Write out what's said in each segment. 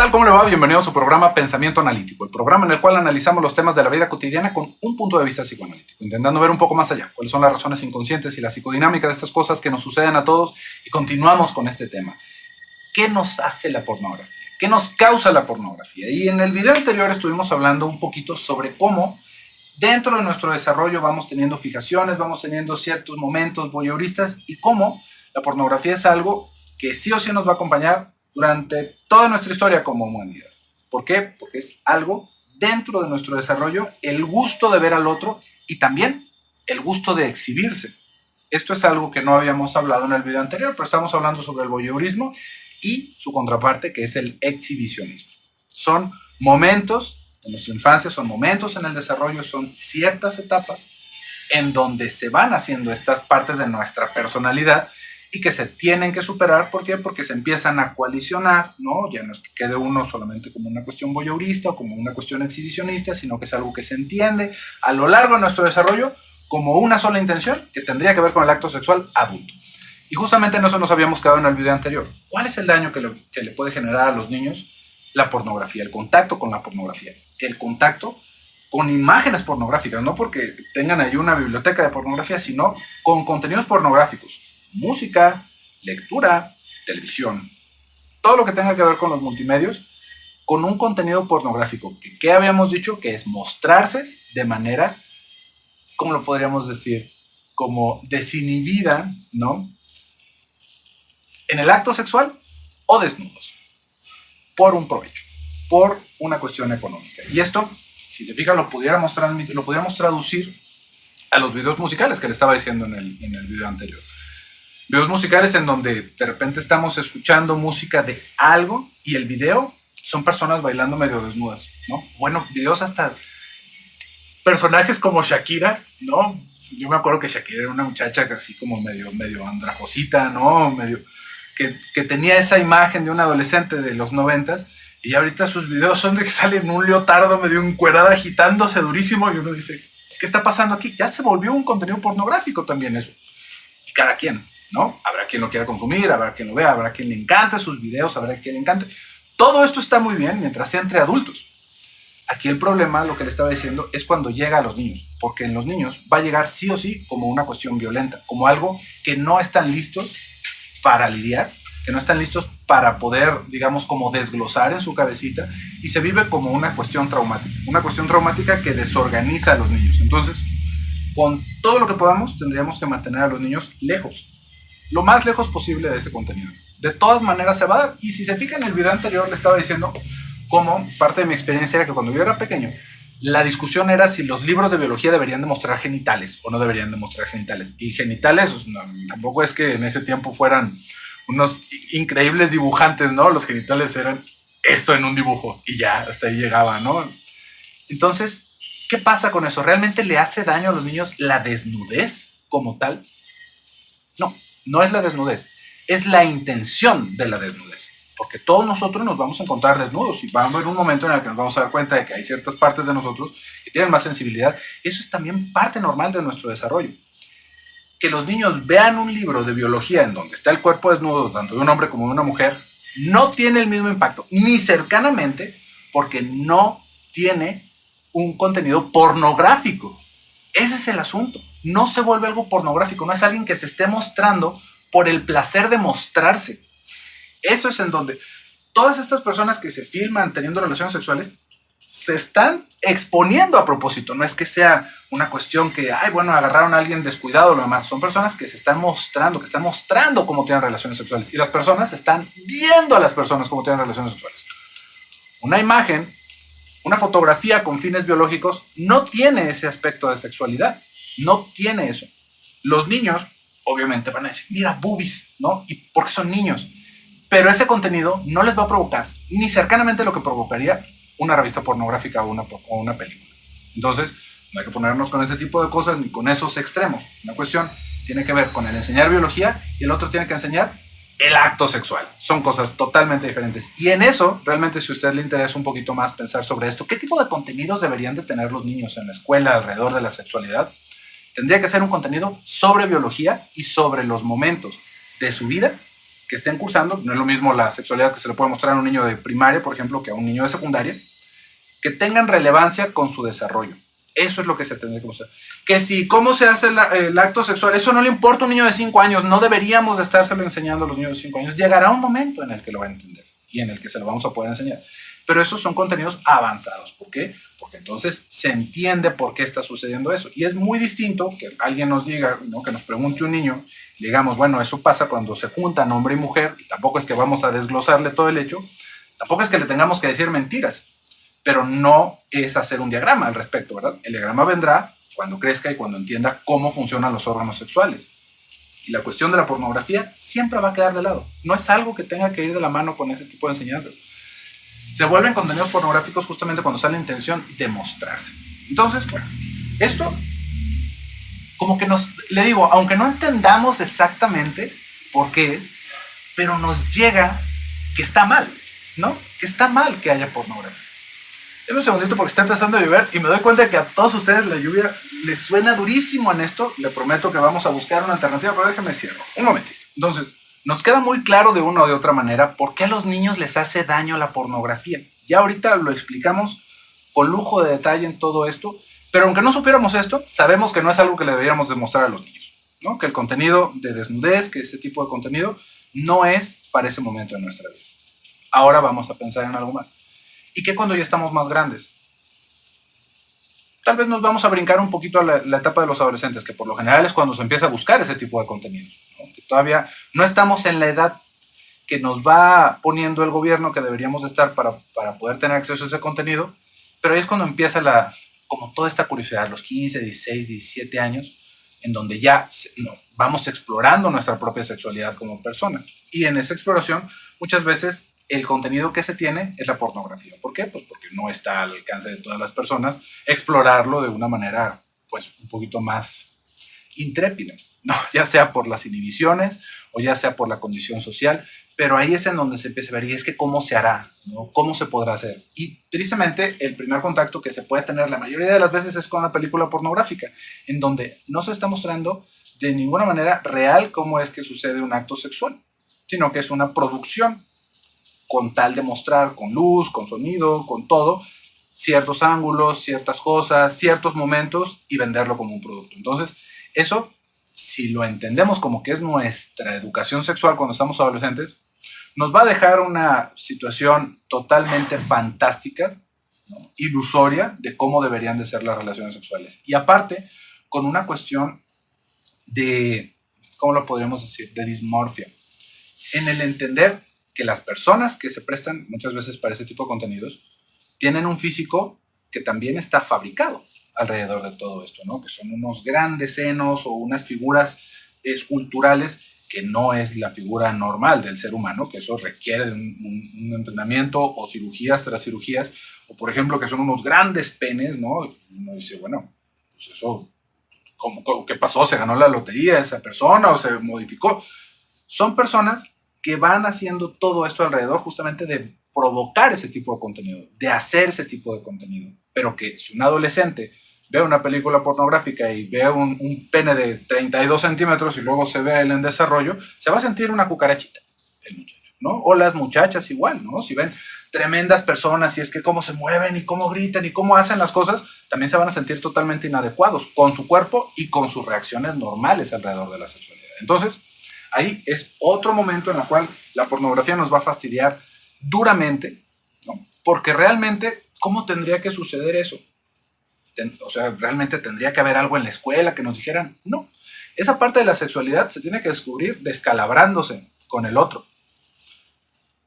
tal? ¿Cómo le va? Bienvenido a su programa Pensamiento Analítico, el programa en el cual analizamos los temas de la vida cotidiana con un punto de vista psicoanalítico, intentando ver un poco más allá, cuáles son las razones inconscientes y la psicodinámica de estas cosas que nos suceden a todos, y continuamos con este tema. ¿Qué nos hace la pornografía? ¿Qué nos causa la pornografía? Y en el video anterior estuvimos hablando un poquito sobre cómo dentro de nuestro desarrollo vamos teniendo fijaciones, vamos teniendo ciertos momentos voyeuristas y cómo la pornografía es algo que sí o sí nos va a acompañar durante toda nuestra historia como humanidad. ¿Por qué? Porque es algo dentro de nuestro desarrollo, el gusto de ver al otro y también el gusto de exhibirse. Esto es algo que no habíamos hablado en el video anterior, pero estamos hablando sobre el voyeurismo y su contraparte, que es el exhibicionismo. Son momentos en nuestra infancia, son momentos en el desarrollo, son ciertas etapas en donde se van haciendo estas partes de nuestra personalidad y que se tienen que superar. ¿Por qué? Porque se empiezan a coalicionar, ¿no? Ya no es que quede uno solamente como una cuestión voyeurista o como una cuestión exhibicionista, sino que es algo que se entiende a lo largo de nuestro desarrollo como una sola intención que tendría que ver con el acto sexual adulto. Y justamente en eso nos habíamos quedado en el video anterior. ¿Cuál es el daño que le puede generar a los niños la pornografía? El contacto con la pornografía. El contacto con imágenes pornográficas, no porque tengan ahí una biblioteca de pornografía, sino con contenidos pornográficos. Música, lectura, televisión. Todo lo que tenga que ver con los multimedios, con un contenido pornográfico. ¿Qué habíamos dicho? Que es mostrarse de manera, ¿cómo lo podríamos decir? Como desinhibida, ¿no? En el acto sexual o desnudos, por un provecho, por una cuestión económica. Y esto, si se fijan, lo pudiéramos traducir a los videos musicales que le estaba diciendo en el video anterior. Videos musicales en donde de repente estamos escuchando música de algo y el video son personas bailando medio desnudas, ¿no? Bueno, videos hasta personajes como Shakira, ¿no? Yo me acuerdo que Shakira era una muchacha así como medio andrajosita, ¿no? Que tenía esa imagen de una adolescente de los 90s, y ahorita sus videos son de que sale en un leotardo medio encuerada agitándose durísimo y uno dice, ¿qué está pasando aquí? Ya se volvió un contenido pornográfico también eso. Y cada quien, ¿no? Habrá quien lo quiera consumir, habrá quien lo vea, habrá quien le encante sus videos, habrá quien le encante. Todo esto está muy bien mientras sea entre adultos. Aquí el problema, lo que le estaba diciendo, es cuando llega a los niños, porque en los niños va a llegar sí o sí como una cuestión violenta, como algo que no están listos para lidiar, que no están listos para poder, digamos, como desglosar en su cabecita, y se vive como una cuestión traumática que desorganiza a los niños. Entonces, con todo lo que podamos, tendríamos que mantener a los niños lejos, lo más lejos posible de ese contenido. De todas maneras se va a dar, y si se fijan en el video anterior le estaba diciendo cómo parte de mi experiencia era que cuando yo era pequeño, la discusión era si los libros de biología deberían demostrar genitales o no deberían demostrar genitales. Y genitales, no, tampoco es que en ese tiempo fueran unos increíbles dibujantes, ¿no? Los genitales eran esto en un dibujo y ya, hasta ahí llegaba, ¿no? Entonces, ¿qué pasa con eso? ¿Realmente le hace daño a los niños la desnudez como tal? No, no es la desnudez, es la intención de la desnudez. Porque todos nosotros nos vamos a encontrar desnudos y va a haber un momento en el que nos vamos a dar cuenta de que hay ciertas partes de nosotros que tienen más sensibilidad. Eso es también parte normal de nuestro desarrollo. Que los niños vean un libro de biología en donde está el cuerpo desnudo, tanto de un hombre como de una mujer, no tiene el mismo impacto, ni cercanamente, porque no tiene un contenido pornográfico. Ese es el asunto. No se vuelve algo pornográfico, no es alguien que se esté mostrando por el placer de mostrarse. Eso es en donde todas estas personas que se filman teniendo relaciones sexuales se están exponiendo a propósito. No es que sea una cuestión que, ay, bueno, agarraron a alguien descuidado o lo demás. Son personas que se están mostrando cómo tienen relaciones sexuales. Y las personas están viendo a las personas cómo tienen relaciones sexuales. Una imagen, una fotografía con fines biológicos no tiene ese aspecto de sexualidad. No tiene eso. Los niños, obviamente, van a decir, mira, boobies, ¿no? ¿Y por qué son niños? Pero ese contenido no les va a provocar ni cercanamente lo que provocaría una revista pornográfica o una película. Entonces, no hay que ponernos con ese tipo de cosas ni con esos extremos. Una cuestión tiene que ver con el enseñar biología y el otro tiene que enseñar el acto sexual. Son cosas totalmente diferentes. Y en eso, realmente, si a usted le interesa un poquito más pensar sobre esto, ¿qué tipo de contenidos deberían de tener los niños en la escuela alrededor de la sexualidad? Tendría que ser un contenido sobre biología y sobre los momentos de su vida que estén cursando, no es lo mismo la sexualidad que se le puede mostrar a un niño de primaria, por ejemplo, que a un niño de secundaria, que tengan relevancia con su desarrollo. Eso es lo que se tendría que mostrar. Que si cómo se hace el acto sexual, eso no le importa a un niño de 5 años, no deberíamos de estárselo enseñando a los niños de 5 años. Llegará un momento en el que lo va a entender y en el que se lo vamos a poder enseñar. Pero esos son contenidos avanzados. ¿Por qué? Porque entonces se entiende por qué está sucediendo eso. Y es muy distinto que alguien nos diga, ¿no? Que nos pregunte un niño, y digamos, bueno, eso pasa cuando se juntan hombre y mujer, y tampoco es que vamos a desglosarle todo el hecho, tampoco es que le tengamos que decir mentiras, pero no es hacer un diagrama al respecto, ¿verdad? El diagrama vendrá cuando crezca y cuando entienda cómo funcionan los órganos sexuales. Y la cuestión de la pornografía siempre va a quedar de lado. No es algo que tenga que ir de la mano con ese tipo de enseñanzas. Se vuelven contenidos pornográficos justamente cuando sale la intención de mostrarse. Entonces, bueno, esto como que le digo, aunque no entendamos exactamente por qué es, pero nos llega que está mal, ¿no? Que está mal que haya pornografía. Deme un segundito porque está empezando a llover y me doy cuenta de que a todos ustedes la lluvia les suena durísimo en esto. Le prometo que vamos a buscar una alternativa, pero déjenme cierro. Un momentito. Entonces, nos queda muy claro de una o de otra manera por qué a los niños les hace daño la pornografía. Ya ahorita lo explicamos con lujo de detalle en todo esto, pero aunque no supiéramos esto, sabemos que no es algo que le deberíamos demostrar a los niños, ¿no? Que el contenido de desnudez, que ese tipo de contenido, no es para ese momento de nuestra vida. Ahora vamos a pensar en algo más. ¿Y qué cuando ya estamos más grandes? Tal vez nos vamos a brincar un poquito a la etapa de los adolescentes, que por lo general es cuando se empieza a buscar ese tipo de contenidos, ¿no? Que todavía no estamos en la edad que nos va poniendo el gobierno que deberíamos de estar para poder tener acceso a ese contenido, pero ahí es cuando empieza como toda esta curiosidad, los 15, 16, 17 años, en donde ya vamos explorando nuestra propia sexualidad como personas. Y en esa exploración, muchas veces el contenido que se tiene es la pornografía. ¿Por qué? Pues porque no está al alcance de todas las personas explorarlo de una manera, pues, un poquito más intrépida, ¿no? Ya sea por las inhibiciones o ya sea por la condición social, pero ahí es en donde se empieza a ver, y es que cómo se hará, ¿no? ¿Cómo se podrá hacer? Y tristemente, el primer contacto que se puede tener la mayoría de las veces es con una película pornográfica, en donde no se está mostrando de ninguna manera real cómo es que sucede un acto sexual, sino que es una producción con tal de mostrar con luz, con sonido, con todo, ciertos ángulos, ciertas cosas, ciertos momentos y venderlo como un producto. Entonces, eso, si lo entendemos como que es nuestra educación sexual cuando estamos adolescentes, nos va a dejar una situación totalmente fantástica, ¿no? Ilusoria de cómo deberían de ser las relaciones sexuales. Y aparte, con una cuestión de, ¿cómo lo podríamos decir?, de dismorfia. En el entender que las personas que se prestan muchas veces para este tipo de contenidos tienen un físico que también está fabricado alrededor de todo esto, ¿no? Que son unos grandes senos o unas figuras esculturales que no es la figura normal del ser humano, que eso requiere de un entrenamiento o cirugías tras cirugías, o por ejemplo que son unos grandes penes, ¿no? Y uno dice, bueno, pues eso, ¿qué pasó? ¿Se ganó la lotería esa persona o se modificó? Son personas que van haciendo todo esto alrededor justamente de provocar ese tipo de contenido, de hacer ese tipo de contenido, pero que si un adolescente ve una película pornográfica y ve un pene de 32 centímetros y luego se ve él en desarrollo, se va a sentir una cucarachita, el muchacho, ¿no? O las muchachas igual, ¿no? Si ven tremendas personas y es que cómo se mueven y cómo gritan y cómo hacen las cosas, también se van a sentir totalmente inadecuados con su cuerpo y con sus reacciones normales alrededor de la sexualidad. Entonces, ahí es otro momento en el cual la pornografía nos va a fastidiar duramente, ¿no? Porque realmente, ¿cómo tendría que suceder eso? O sea, ¿realmente tendría que haber algo en la escuela que nos dijeran? No. Esa parte de la sexualidad se tiene que descubrir descalabrándose con el otro,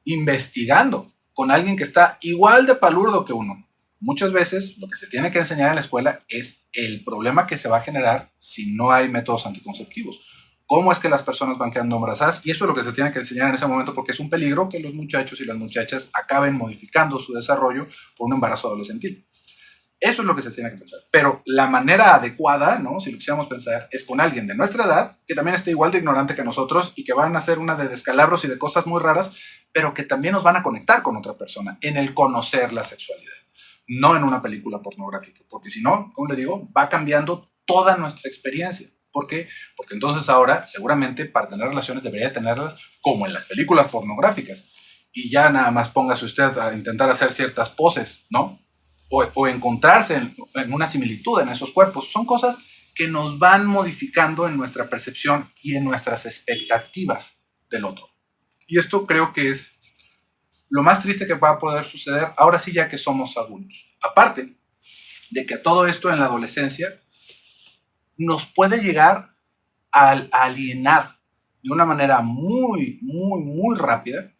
investigando con alguien que está igual de palurdo que uno. Muchas veces lo que se tiene que enseñar en la escuela es el problema que se va a generar si no hay métodos anticonceptivos. Cómo es que las personas van quedando embarazadas, y eso es lo que se tiene que enseñar en ese momento, porque es un peligro que los muchachos y las muchachas acaben modificando su desarrollo por un embarazo adolescentil. Eso es lo que se tiene que pensar. Pero la manera adecuada, ¿no? Si lo quisiéramos pensar, es con alguien de nuestra edad, que también esté igual de ignorante que nosotros y que van a hacer una de descalabros y de cosas muy raras, pero que también nos van a conectar con otra persona en el conocer la sexualidad, no en una película pornográfica, porque si no, como le digo, va cambiando toda nuestra experiencia. ¿Por qué? Porque entonces ahora, seguramente, para tener relaciones debería tenerlas como en las películas pornográficas. Y ya nada más póngase usted a intentar hacer ciertas poses, ¿no? O encontrarse en una similitud en esos cuerpos. Son cosas que nos van modificando en nuestra percepción y en nuestras expectativas del otro. Y esto creo que es lo más triste que va a poder suceder ahora sí ya que somos adultos. Aparte de que todo esto en la adolescencia nos puede llegar a alienar de una manera muy, muy, muy rápida.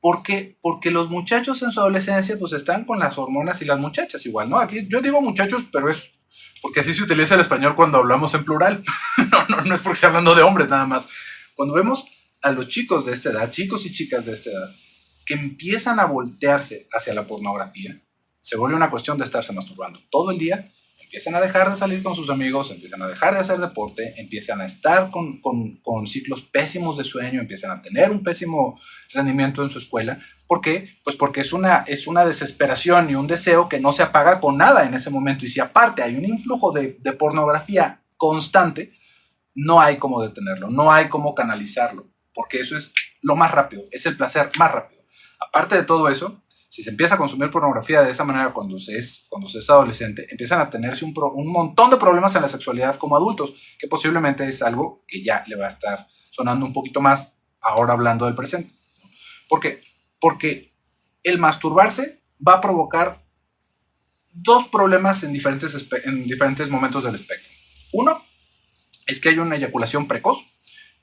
¿Por qué? Porque los muchachos en su adolescencia pues están con las hormonas y las muchachas igual, ¿no? Aquí yo digo muchachos, pero es porque así se utiliza el español cuando hablamos en plural. No es porque esté hablando de hombres nada más. Cuando vemos a los chicos de esta edad, chicos y chicas de esta edad, que empiezan a voltearse hacia la pornografía, se vuelve una cuestión de estarse masturbando todo el día, empiezan a dejar de salir con sus amigos, empiezan a dejar de hacer deporte, empiezan a estar con ciclos pésimos de sueño, empiezan a tener un pésimo rendimiento en su escuela. ¿Por qué? Pues porque es una desesperación y un deseo que no se apaga con nada en ese momento. Y si aparte hay un influjo de pornografía constante, no hay cómo detenerlo, no hay cómo canalizarlo, porque eso es lo más rápido, es el placer más rápido. Aparte de todo eso, si se empieza a consumir pornografía de esa manera cuando se es adolescente, empiezan a tenerse un montón de problemas en la sexualidad como adultos, que posiblemente es algo que ya le va a estar sonando un poquito más ahora hablando del presente. ¿Por qué? Porque el masturbarse va a provocar dos problemas en diferentes momentos del espectro. Uno es que hay una eyaculación precoz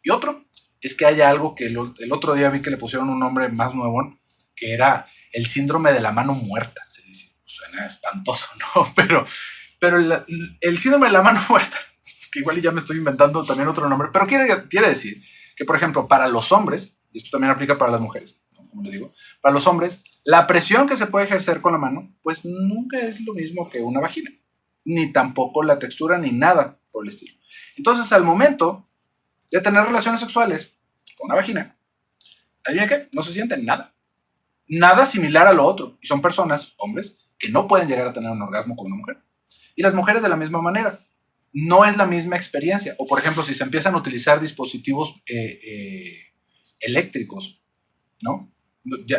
y otro es que haya algo que el otro día vi que le pusieron un nombre más nuevo, que era el síndrome de la mano muerta. Se dice, suena espantoso, ¿no? Pero el síndrome de la mano muerta, que igual ya me estoy inventando también otro nombre, pero quiere decir que, por ejemplo, para los hombres, y esto también aplica para las mujeres, ¿no? Como les digo, para los hombres, la presión que se puede ejercer con la mano, pues nunca es lo mismo que una vagina, ni tampoco la textura, ni nada por el estilo. Entonces, al momento de tener relaciones sexuales con una vagina, ¿adivinen qué? No se siente nada. Nada similar a lo otro. Y son personas, hombres, que no pueden llegar a tener un orgasmo con una mujer. Y las mujeres de la misma manera. No es la misma experiencia. O, por ejemplo, si se empiezan a utilizar dispositivos eléctricos, ¿no?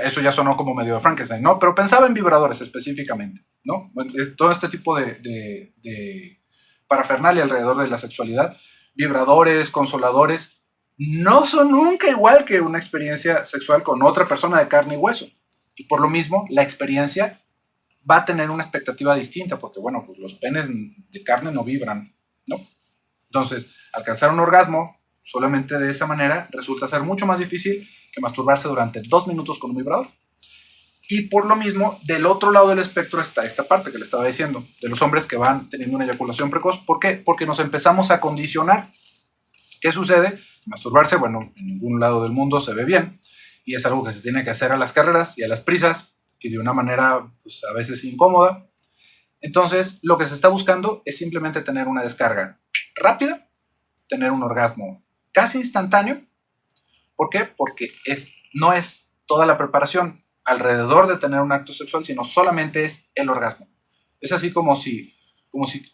Eso ya sonó como medio de Frankenstein, ¿no? Pero pensaba en vibradores específicamente, ¿no? Todo este tipo de parafernalia alrededor de la sexualidad, vibradores, consoladores, no son nunca igual que una experiencia sexual con otra persona de carne y hueso. Y por lo mismo, la experiencia va a tener una expectativa distinta, porque, bueno, pues los penes de carne no vibran, ¿no? Entonces, alcanzar un orgasmo solamente de esa manera resulta ser mucho más difícil que masturbarse durante 2 minutos con un vibrador. Y por lo mismo, del otro lado del espectro está esta parte que le estaba diciendo, de los hombres que van teniendo una eyaculación precoz. ¿Por qué? Porque nos empezamos a condicionar. ¿Qué sucede? Masturbarse, bueno, en ningún lado del mundo se ve bien y es algo que se tiene que hacer a las carreras y a las prisas y de una manera pues, a veces incómoda. Entonces, lo que se está buscando es simplemente tener una descarga rápida, tener un orgasmo casi instantáneo. ¿Por qué? Porque no es toda la preparación alrededor de tener un acto sexual, sino solamente es el orgasmo. Es así como si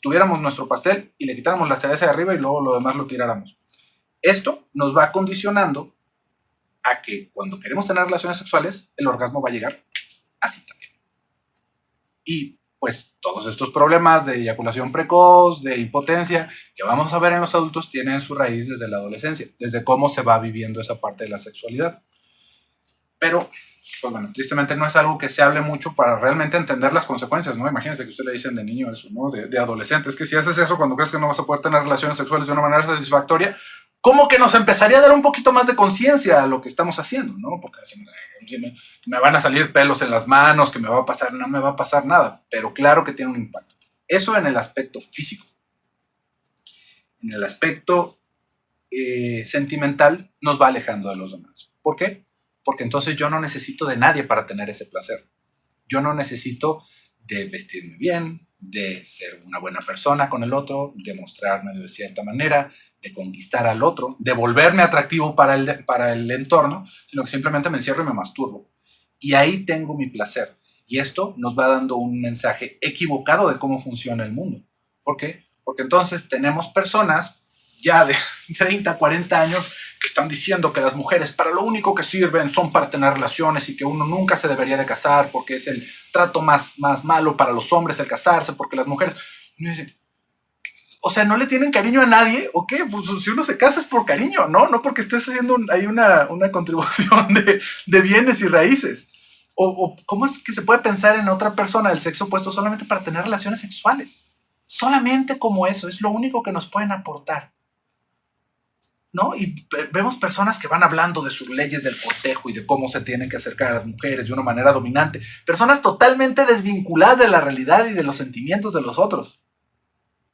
tuviéramos nuestro pastel y le quitáramos la cereza de arriba y luego lo demás lo tiráramos. Esto nos va condicionando a que cuando queremos tener relaciones sexuales, el orgasmo va a llegar así también. Y pues todos estos problemas de eyaculación precoz, de impotencia, que vamos a ver en los adultos, tienen su raíz desde la adolescencia, desde cómo se va viviendo esa parte de la sexualidad. Pero, pues bueno, tristemente no es algo que se hable mucho para realmente entender las consecuencias, ¿no? Imagínense que usted le dicen de niño eso, ¿no? De adolescente. Es que si haces eso cuando crees que no vas a poder tener relaciones sexuales de una manera satisfactoria, como que nos empezaría a dar un poquito más de conciencia a lo que estamos haciendo, ¿no? Porque me van a salir pelos en las manos, que me va a pasar, no me va a pasar nada, pero claro que tiene un impacto. Eso en el aspecto físico. En el aspecto sentimental nos va alejando de los demás. ¿Por qué? Porque entonces yo no necesito de nadie para tener ese placer. Yo no necesito de vestirme bien, de ser una buena persona con el otro, de mostrarme de cierta manera, de conquistar al otro, de volverme atractivo para el entorno, sino que simplemente me encierro y me masturbo. Y ahí tengo mi placer. Y esto nos va dando un mensaje equivocado de cómo funciona el mundo. ¿Por qué? Porque entonces tenemos personas ya de 30, 40 años que están diciendo que las mujeres para lo único que sirven son para tener relaciones y que uno nunca se debería de casar porque es el trato más malo para los hombres el casarse, porque las mujeres... Y uno dice, o sea, ¿no le tienen cariño a nadie? ¿O qué? Pues si uno se casa es por cariño, ¿no? No porque estés haciendo ahí una contribución de bienes y raíces. O ¿cómo es que se puede pensar en otra persona del sexo opuesto solamente para tener relaciones sexuales? Solamente como eso, es lo único que nos pueden aportar, ¿no? Y vemos personas que van hablando de sus leyes del cortejo y de cómo se tienen que acercar a las mujeres de una manera dominante. Personas totalmente desvinculadas de la realidad y de los sentimientos de los otros.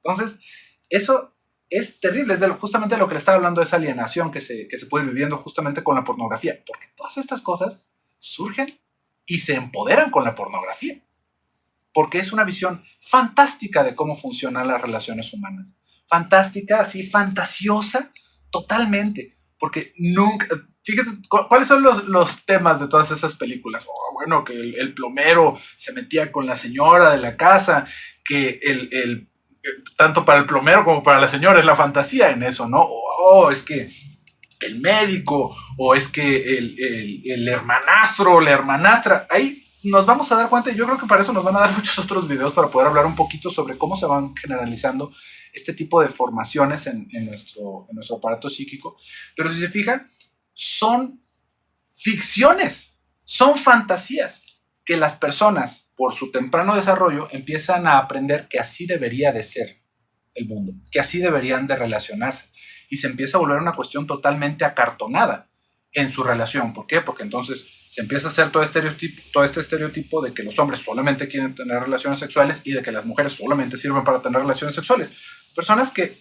Entonces, eso es terrible. Es justamente de lo que le estaba hablando, de esa alienación que se puede ir viviendo justamente con la pornografía. Porque todas estas cosas surgen y se empoderan con la pornografía. Porque es una visión fantástica de cómo funcionan las relaciones humanas. Fantástica, así, fantasiosa, totalmente. Porque nunca... Fíjese, ¿cuáles son los temas de todas esas películas? Oh, bueno, que el plomero se metía con la señora de la casa, que tanto para el plomero como para la señora es la fantasía en eso, ¿no? Oh, es que el médico, o es que el hermanastro, la hermanastra, ahí nos vamos a dar cuenta, y yo creo que para eso nos van a dar muchos otros videos para poder hablar un poquito sobre cómo se van generalizando este tipo de formaciones en nuestro aparato psíquico. Pero si se fijan, son ficciones, son fantasías que las personas, por su temprano desarrollo, empiezan a aprender que así debería de ser el mundo, que así deberían de relacionarse. Y se empieza a volver una cuestión totalmente acartonada en su relación. ¿Por qué? Porque entonces se empieza a hacer todo este estereotipo de que los hombres solamente quieren tener relaciones sexuales y de que las mujeres solamente sirven para tener relaciones sexuales. Personas que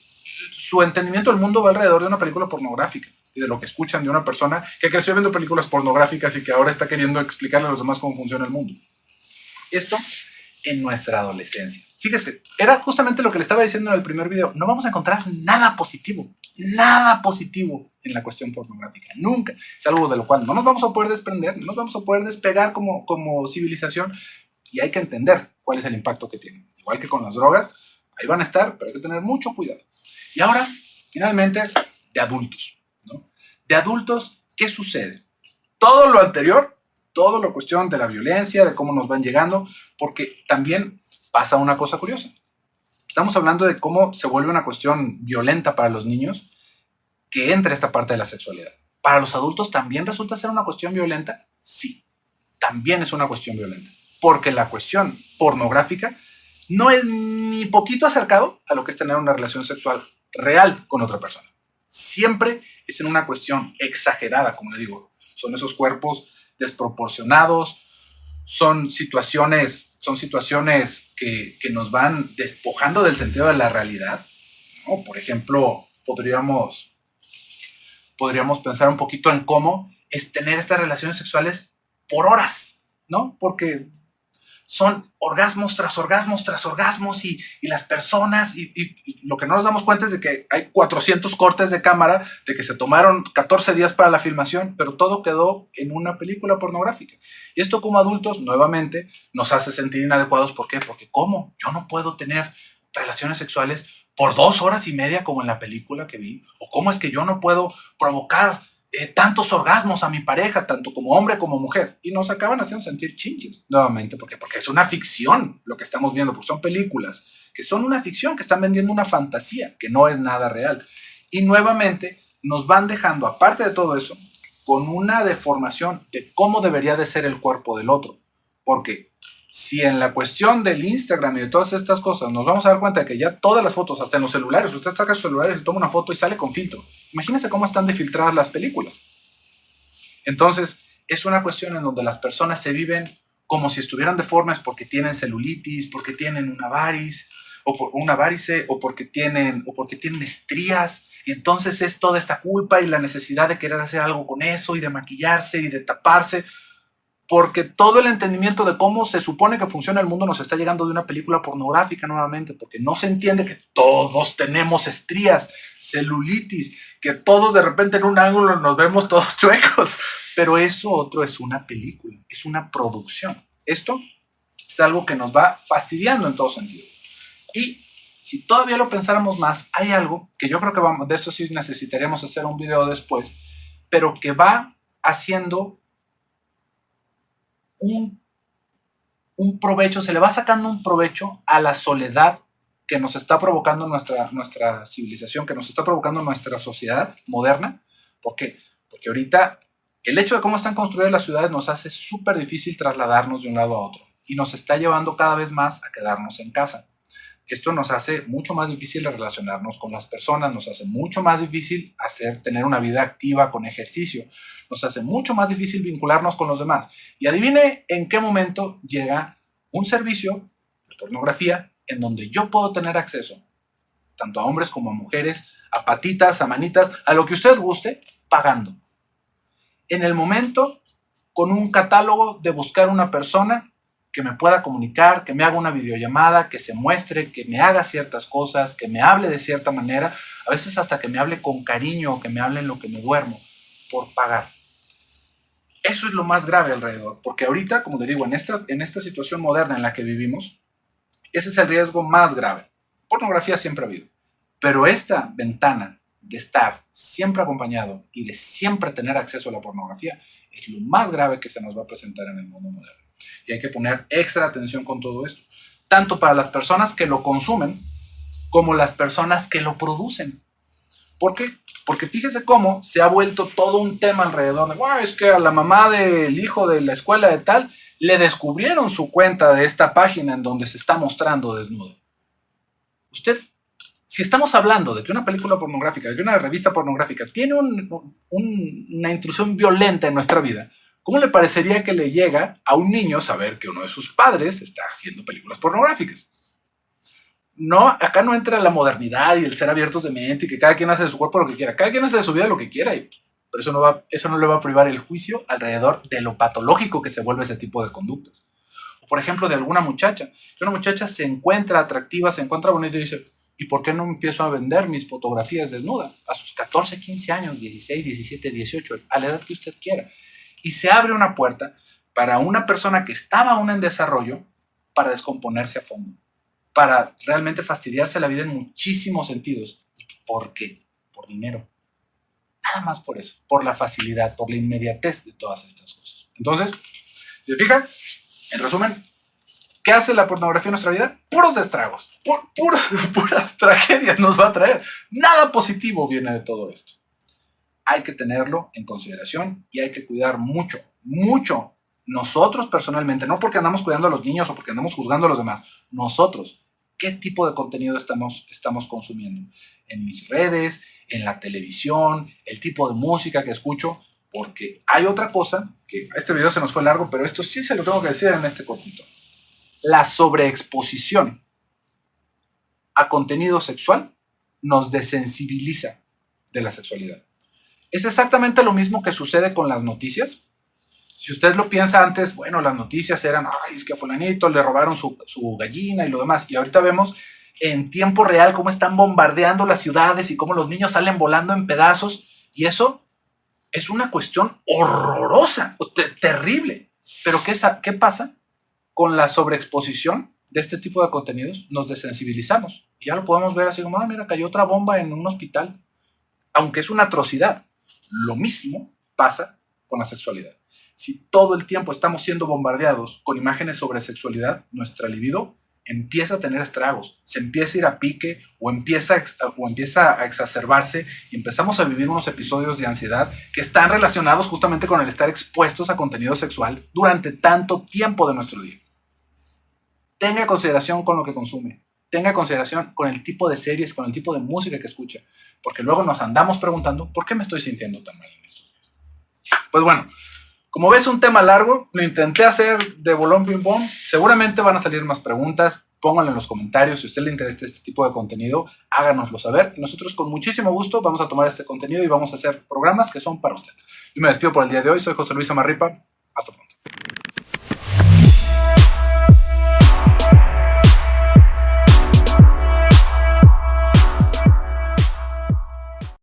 su entendimiento del mundo va alrededor de una película pornográfica y de lo que escuchan de una persona que creció viendo películas pornográficas y que ahora está queriendo explicarle a los demás cómo funciona el mundo. Esto en nuestra adolescencia. Fíjese, era justamente lo que le estaba diciendo en el primer video. No vamos a encontrar nada positivo en la cuestión pornográfica. Nunca. Es algo de lo cual no nos vamos a poder desprender, no nos vamos a poder despegar como civilización, y hay que entender cuál es el impacto que tienen. Igual que con las drogas, ahí van a estar, pero hay que tener mucho cuidado. Y ahora, finalmente, de adultos, ¿no? De adultos, ¿qué sucede? Todo lo anterior, toda la cuestión de la violencia, de cómo nos van llegando, porque también pasa una cosa curiosa. Estamos hablando de cómo se vuelve una cuestión violenta para los niños que entra esta parte de la sexualidad. ¿Para los adultos también resulta ser una cuestión violenta? Sí, también es una cuestión violenta. Porque la cuestión pornográfica no es ni poquito acercado a lo que es tener una relación sexual real con otra persona. Siempre es en una cuestión exagerada, como le digo. Son esos cuerpos desproporcionados, son situaciones que nos van despojando del sentido de la realidad, ¿no? Por ejemplo, podríamos pensar un poquito en cómo es tener estas relaciones sexuales por horas, ¿no? Porque son orgasmos tras orgasmos tras orgasmos y las personas, y lo que no nos damos cuenta es de que hay 400 cortes de cámara, de que se tomaron 14 días para la filmación, pero todo quedó en una película pornográfica. Y esto como adultos, nuevamente, nos hace sentir inadecuados. ¿Por qué? Porque ¿cómo? Yo no puedo tener relaciones sexuales por 2 horas y media como en la película que vi. ¿O cómo es que yo no puedo provocar tantos orgasmos a mi pareja, tanto como hombre como mujer? Y nos acaban haciendo sentir chinches nuevamente. ¿Por qué? Porque es una ficción lo que estamos viendo, porque son películas que son una ficción, que están vendiendo una fantasía que no es nada real. Y nuevamente nos van dejando, aparte de todo eso, con una deformación de cómo debería de ser el cuerpo del otro. Porque si en la cuestión del Instagram y de todas estas cosas nos vamos a dar cuenta de que ya todas las fotos, hasta en los celulares, usted saca sus celulares y toma una foto y sale con filtro. Imagínense cómo están de filtradas las películas. Entonces, es una cuestión en donde las personas se viven como si estuvieran deformes porque tienen celulitis, porque tienen una varice, o porque tienen estrías, y entonces es toda esta culpa y la necesidad de querer hacer algo con eso y de maquillarse y de taparse, porque todo el entendimiento de cómo se supone que funciona el mundo nos está llegando de una película pornográfica nuevamente, porque no se entiende que todos tenemos estrías, celulitis, que todos de repente en un ángulo nos vemos todos chuecos, pero eso otro es una película, es una producción. Esto es algo que nos va fastidiando en todo sentido. Y Si todavía lo pensáramos más, hay algo que yo creo que de esto sí necesitaríamos hacer un video después, pero que va haciendo un provecho, se le va sacando un provecho a la soledad que nos está provocando nuestra civilización, que nos está provocando nuestra sociedad moderna. ¿Por qué? Porque ahorita el hecho de cómo están construidas las ciudades nos hace súper difícil trasladarnos de un lado a otro y nos está llevando cada vez más a quedarnos en casa. Esto nos hace mucho más difícil relacionarnos con las personas, nos hace mucho más difícil tener una vida activa con ejercicio, nos hace mucho más difícil vincularnos con los demás. Y adivine en qué momento llega un servicio de pornografía en donde yo puedo tener acceso, tanto a hombres como a mujeres, a patitas, a manitas, a lo que usted guste, pagando. En el momento, con un catálogo de buscar una persona que me pueda comunicar, que me haga una videollamada, que se muestre, que me haga ciertas cosas, que me hable de cierta manera, a veces hasta que me hable con cariño o que me hable en lo que me duermo, por pagar. Eso es lo más grave alrededor, porque ahorita, como le digo, en esta situación moderna en la que vivimos, ese es el riesgo más grave. Pornografía siempre ha habido, pero esta ventana de estar siempre acompañado y de siempre tener acceso a la pornografía es lo más grave que se nos va a presentar en el mundo moderno. Y hay que poner extra atención con todo esto, tanto para las personas que lo consumen como las personas que lo producen. ¿Por qué? Porque fíjese cómo se ha vuelto todo un tema alrededor de, es que a la mamá del hijo de la escuela de tal le descubrieron su cuenta de esta página en donde se está mostrando desnudo. Usted, si estamos hablando de que una película pornográfica, de que una revista pornográfica tiene una intrusión violenta en nuestra vida, ¿cómo le parecería que le llega a un niño saber que uno de sus padres está haciendo películas pornográficas? No, acá no entra la modernidad y el ser abiertos de mente y que cada quien hace de su cuerpo lo que quiera. Cada quien hace de su vida lo que quiera, pero eso no le va a privar el juicio alrededor de lo patológico que se vuelve ese tipo de conductas. O por ejemplo, de alguna muchacha. Que una muchacha se encuentra atractiva, se encuentra bonita y dice, ¿y por qué no empiezo a vender mis fotografías desnuda? A sus 14, 15 años, 16, 17, 18, a la edad que usted quiera. Y se abre una puerta para una persona que estaba aún en desarrollo para descomponerse a fondo, para realmente fastidiarse la vida en muchísimos sentidos. ¿Por qué? Por dinero. Nada más por eso, por la facilidad, por la inmediatez de todas estas cosas. Entonces, si se fijan, en resumen, ¿qué hace la pornografía en nuestra vida? Puros destragos, puras tragedias nos va a traer. Nada positivo viene de todo esto. Hay que tenerlo en consideración y hay que cuidar mucho, mucho. Nosotros personalmente, no porque andamos cuidando a los niños o porque andamos juzgando a los demás, nosotros, ¿qué tipo de contenido estamos consumiendo? En mis redes, en la televisión, el tipo de música que escucho, porque hay otra cosa, que este video se nos fue largo, pero esto sí se lo tengo que decir en este cortito. La sobreexposición a contenido sexual nos desensibiliza de la sexualidad. Es exactamente lo mismo que sucede con las noticias. Si usted lo piensa antes, bueno, las noticias eran, es que a fulanito le robaron su gallina y lo demás. Y ahorita vemos en tiempo real cómo están bombardeando las ciudades y cómo los niños salen volando en pedazos. Y eso es una cuestión horrorosa, terrible. Pero ¿qué pasa? Con la sobreexposición de este tipo de contenidos nos desensibilizamos. Y ya lo podemos ver así como, mira, cayó otra bomba en un hospital. Aunque es una atrocidad. Lo mismo pasa con la sexualidad. Si todo el tiempo estamos siendo bombardeados con imágenes sobre sexualidad, nuestra libido empieza a tener estragos, se empieza a ir a pique o empieza a exacerbarse y empezamos a vivir unos episodios de ansiedad que están relacionados justamente con el estar expuestos a contenido sexual durante tanto tiempo de nuestro día. Tenga consideración con lo que consume, tenga consideración con el tipo de series, con el tipo de música que escucha, porque luego nos andamos preguntando, ¿por qué me estoy sintiendo tan mal en estos días? Pues bueno, como ves, un tema largo, lo intenté hacer de bolón ping pong. Seguramente van a salir más preguntas. Pónganlo en los comentarios. Si a usted le interesa este tipo de contenido, háganoslo saber. Y nosotros con muchísimo gusto vamos a tomar este contenido y vamos a hacer programas que son para usted. Yo me despido por el día de hoy. Soy José Luis Amarripa. Hasta pronto.